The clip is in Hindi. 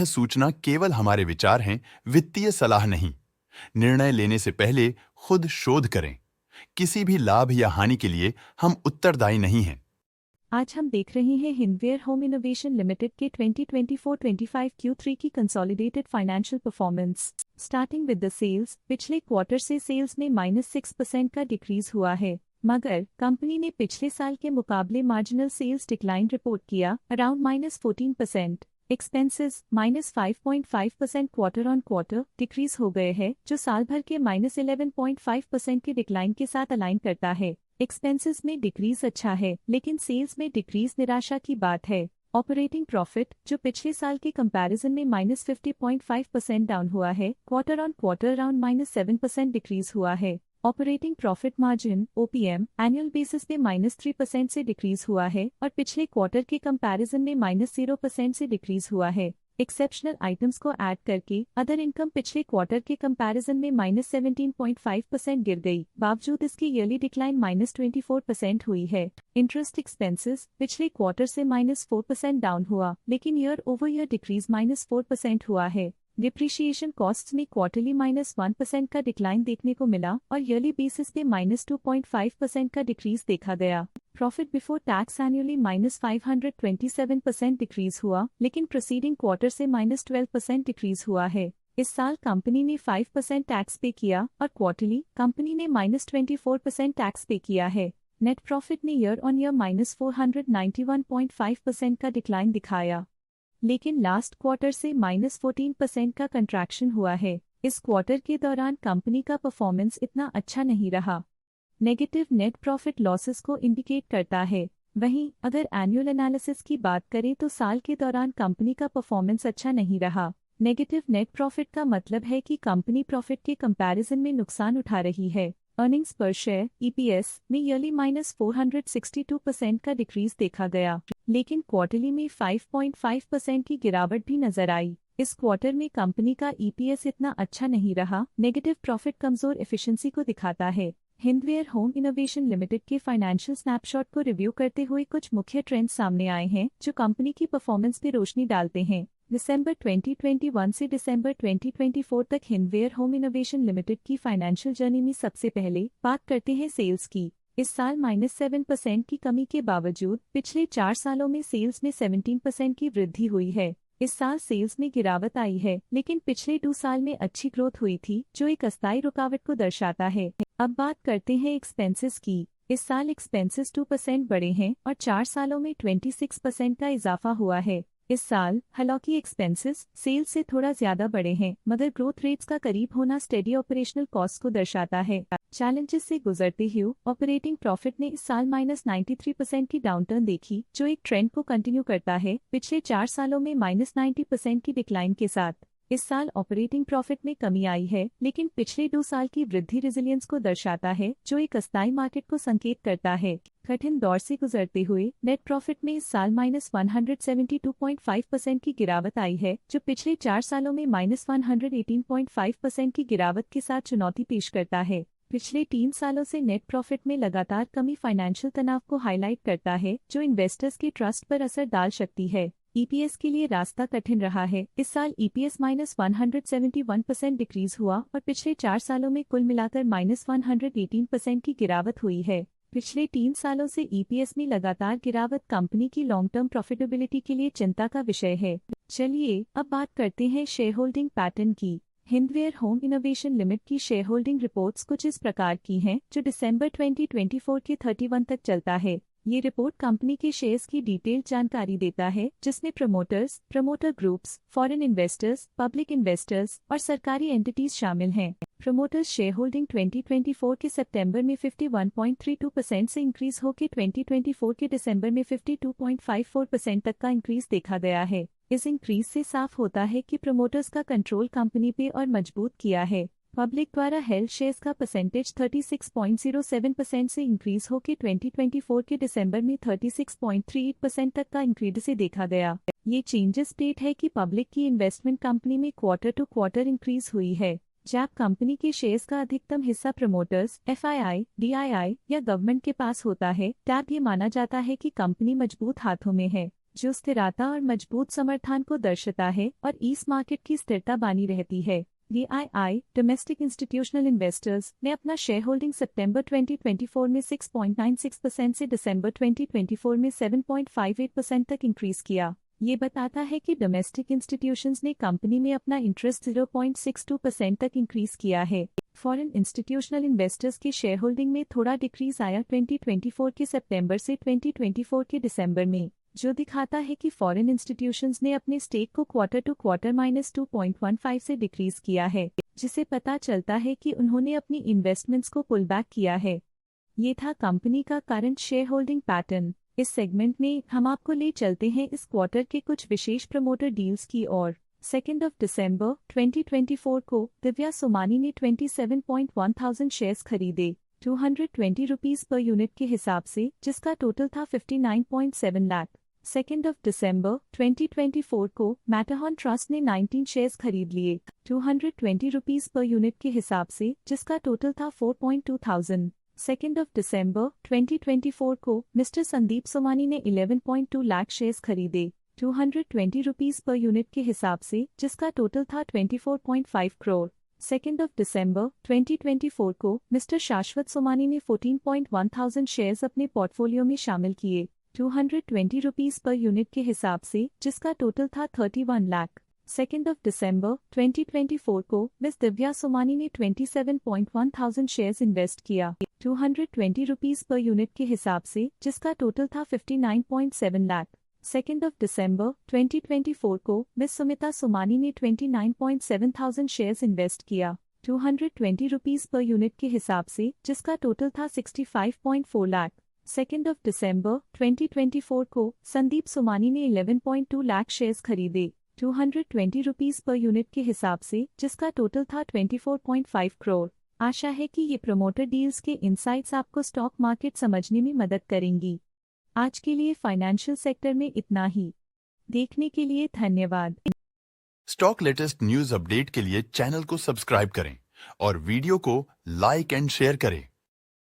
सूचना केवल हमारे विचार हैं, वित्तीय सलाह नहीं। निर्णय लेने से पहले खुद शोध करें। किसी भी लाभ या हानि के लिए हम उत्तरदायी नहीं हैं। आज हम देख रहे हैं हिंदवेयर होम इनोवेशन लिमिटेड के 2024-25 Q3 की consolidated financial performance. Starting with the sales, पिछले क्वार्टर से सेल्स में -6% का डिक्रीज हुआ है, मगर कंपनी ने पिछले साल के मुकाबले मार्जिनल सेल्स डिक्लाइन रिपोर्ट किया, around -14%। Expenses -5.5% quarter on quarter decrease हो गए हैं, जो साल भर के -11.5% के डिक्लाइन के साथ अलाइन करता है। एक्सपेंसेस में डिक्रीज अच्छा है, लेकिन सेल्स में डिक्रीज निराशा की बात है। ऑपरेटिंग प्रॉफिट, जो पिछले साल के कंपैरिजन में -50.5% डाउन हुआ है, quarter on quarter around -7% decrease हुआ है। Operating profit margin OPM annual basis पे -3% से डिक्रीज हुआ है और पिछले क्वार्टर के कंपैरिजन में -0% से डिक्रीज हुआ है। एक्सेप्शनल आइटम्स को ऐड करके अदर इनकम पिछले क्वार्टर के कंपैरिजन में -17.5% गिर गई, बावजूद इसकी ईयरली डिक्लाइन -24% हुई है। इंटरेस्ट एक्सपेंसेस पिछले क्वार्टर से -4% डाउन हुआ, लेकिन ईयर ओवर ईयर डिक्रीज -4% हुआ है। डिप्रिशिएशन कॉस्ट्स में क्वार्टरली -1% का डिक्लाइन देखने को मिला और ईयरली बेसिस पे -2.5% का डिक्रीज देखा गया। Profit before tax annually -527% decrease हुआ, लेकिन प्रोसीडिंग क्वार्टर से -12% डिक्रीज हुआ है। इस साल कंपनी ने 5% टैक्स पे किया और क्वार्टरली कंपनी ने -24% टैक्स पे किया है। नेट प्रॉफिट ने ईयर ऑन ईयर -491.5% का डिक्लाइन दिखाया, लेकिन लास्ट क्वार्टर से -14% का कंट्रैक्शन हुआ है। इस क्वार्टर के दौरान कंपनी का परफॉर्मेंस इतना अच्छा नहीं रहा। नेगेटिव नेट प्रॉफिट लॉसेस को इंडिकेट करता है। वहीं अगर एनुअल एनालिसिस की बात करें तो साल के दौरान कंपनी का परफॉर्मेंस अच्छा नहीं रहा। नेगेटिव नेट प्रॉफिट का मतलब है कि कंपनी प्रॉफिट के कंपैरिजन में नुकसान उठा रही है। अर्निंग्स पर शेयर EPS में ईयरली -462% का डिक्रीज देखा गया, लेकिन क्वार्टरली में 5.5% की गिरावट भी नजर आई। इस क्वार्टर में कंपनी का EPS इतना अच्छा नहीं रहा। नेगेटिव प्रॉफिट कमजोर एफिशिएंसी को दिखाता है। हिंदवेयर होम इनोवेशन लिमिटेड के फाइनेंशियल स्नैपशॉट को रिव्यू करते हुए कुछ मुख्य ट्रेंड्स सामने आए हैं, जो कंपनी की परफॉर्मेंस पर रोशनी डालते हैं। दिसंबर 2021 से दिसंबर 2024 तक हिंदवेयर होम इनोवेशन लिमिटेड की फाइनेंशियल जर्नी में सबसे पहले बात करते हैं सेल्स की। इस साल -7% की कमी के बावजूद पिछले 4 सालों में सेल्स में 17% की वृद्धि हुई है। इस साल सेल्स में गिरावट आई है, लेकिन पिछले 2 साल में अच्छी ग्रोथ हुई थी, जो एक अस्थायी रुकावट को दर्शाता है। अब बात करते हैं एक्सपेंसेस की। इस साल एक्सपेंसेस 2% बढ़े हैं और 4 सालों में 26% का इजाफा हुआ है। इस साल हालांकि एक्सपेंसेस सेल्स से थोड़ा ज्यादा बढ़े हैं, मगर ग्रोथ रेट्स का करीब होना स्टेडी ऑपरेशनल कॉस्ट को दर्शाता है। चैलेंजेस से गुजरते हुए ऑपरेटिंग प्रॉफिट ने इस साल -93% की डाउनटर्न देखी, जो एक ट्रेंड को कंटिन्यू करता है, पिछले 4 सालों में -90% की डिक्लाइन के साथ। इस साल ऑपरेटिंग प्रॉफिट में कमी आई है, लेकिन पिछले 2 साल की वृद्धि रेजिलियंस को दर्शाता है, जो एक अस्थायी मार्केट को संकेत करता है। कठिन दौर से गुजरते हुए नेट प्रॉफिट में इस साल -172.5% की गिरावट आई है, जो पिछले 4 सालों में -118.5% की गिरावट के साथ चुनौती पेश करता है। पिछले 3 सालों से नेट प्रॉफिट में लगातार कमी फाइनेंशियल तनाव को हाईलाइट करता है, जो इन्वेस्टर्स के ट्रस्ट पर असर डाल सकती है। EPS के लिए रास्ता कठिन रहा है। इस साल EPS -171% डिक्रीज हुआ और पिछले 4 सालों में कुल मिलाकर -118% की गिरावट हुई है। पिछले 3 सालों से EPS में लगातार गिरावट कंपनी की लॉन्ग टर्म प्रॉफिटेबिलिटी के लिए चिंता का विषय है। चलिए अब बात करते हैं शेयर होल्डिंग पैटर्न की। हिंदवेयर होम इनोवेशन लिमिटेड की शेयर होल्डिंग रिपोर्ट्स कुछ इस प्रकार की हैं, जो दिसंबर 2024 के 31 तक चलता है। ये रिपोर्ट कंपनी के शेयर्स की डिटेल्ड जानकारी देता है, जिसमें promoters, promoter groups, foreign investors, public investors और सरकारी एंटिटीज शामिल हैं। प्रमोटर्स शेयर होल्डिंग 2024 के सितंबर में 51.32% से इंक्रीज होकर 2024 के दिसंबर में 52.54% तक का इंक्रीज देखा गया है। इस इंक्रीज से साफ होता है कि प्रमोटर्स का कंट्रोल कंपनी पे और मजबूत किया है। पब्लिक द्वारा हेल्ड शेयर्स का परसेंटेज 36.07% से इंक्रीज होकर 2024 के दिसंबर में 36.38% तक का इंक्रीज से देखा गया। ये चेंजेस स्टेट है कि पब्लिक की इन्वेस्टमेंट कंपनी में क्वार्टर टू क्वार्टर इंक्रीज हुई है। जब कंपनी के शेयर्स का अधिकतम हिस्सा प्रमोटर्स, FII, DII या गवर्नमेंट के पास होता है, तब ये माना जाता है कि कंपनी मजबूत हाथों में है। जो स्थिरता और मजबूत समर्थन को दर्शाता है और इस मार्केट की स्थिरता बनी रहती है। DII डोमेस्टिक इंस्टीट्यूशनल इन्वेस्टर्स ने अपना शेयर होल्डिंग सितंबर 2024 में 6.96% से दिसंबर 2024 में 7.58% तक इंक्रीज किया। ये बताता है कि डोमेस्टिक इंस्टीट्यूशंस ने कंपनी में अपना इंटरेस्ट 0.62% तक इंक्रीज किया है। फॉरेन इंस्टीट्यूशनल इन्वेस्टर्स के शेयर होल्डिंग में थोड़ा डिक्रीज आया 2024 के सितंबर से 2024 के दिसंबर में, जो दिखाता है कि फॉरेन इंस्टीट्यूशंस ने अपने स्टेक को क्वार्टर टू क्वार्टर -2.15 से डिक्रीज किया है, जिसे पता चलता है कि उन्होंने अपनी इन्वेस्टमेंट्स को पुल बैक किया है। ये था कंपनी का करंट शेयर होल्डिंग पैटर्न। इस सेगमेंट में हम आपको ले चलते हैं इस क्वार्टर के कुछ विशेष प्रमोटर डील्स की ओर। 2 दिसंबर 2024 को दिव्या सोमानी ने 27,100 शेयर्स खरीदे 220 रुपीज पर यूनिट के हिसाब से, जिसका टोटल था 59.7 लाख। 2 दिसंबर 2024 को मैटरहॉर्न ट्रस्ट ने 19 शेयर्स खरीद लिए 220 रुपीज पर यूनिट के हिसाब से, जिसका टोटल था 4.2 थाउजेंड। 2 दिसंबर 2024 को मिस्टर संदीप सोमानी ने 11.2 लाख शेयर्स खरीदे 220 रुपीज पर यूनिट के हिसाब से, जिसका टोटल था 24.5 करोड़। 2 दिसंबर 2024 को मिस्टर शाश्वत सोमानी ने 14,100 शेयर्स अपने पोर्टफोलियो में शामिल किए 220 रुपीज पर यूनिट के हिसाब से, जिसका टोटल था 31 लाख। 2 दिसंबर 2024 को मिस दिव्या सोमानी ने 27,100 शेयर्स इन्वेस्ट किया 220 रुपीज पर यूनिट के हिसाब से, जिसका टोटल था 59.7 लाख। 2 दिसंबर 2024 को मिस सुमिता सोमानी ने 29,700 शेयर्स इन्वेस्ट किया 220 रुपीज पर यूनिट के हिसाब से, जिसका टोटल था 65.4 लाख। 2 दिसंबर 2024 को संदीप सोमानी ने 11.2 लाख शेयर्स खरीदे 220 रुपीज पर यूनिट के हिसाब से, जिसका टोटल था 24.5 करोड़। आशा है कि ये प्रमोटर डील्स के इनसाइट्स आपको स्टॉक मार्केट समझने में मदद करेंगी। आज के लिए फाइनेंशियल सेक्टर में इतना ही। देखने के लिए धन्यवाद। स्टॉक लेटेस्ट न्यूज अपडेट के लिए चैनल को सब्सक्राइब करें और वीडियो को लाइक एंड शेयर करें।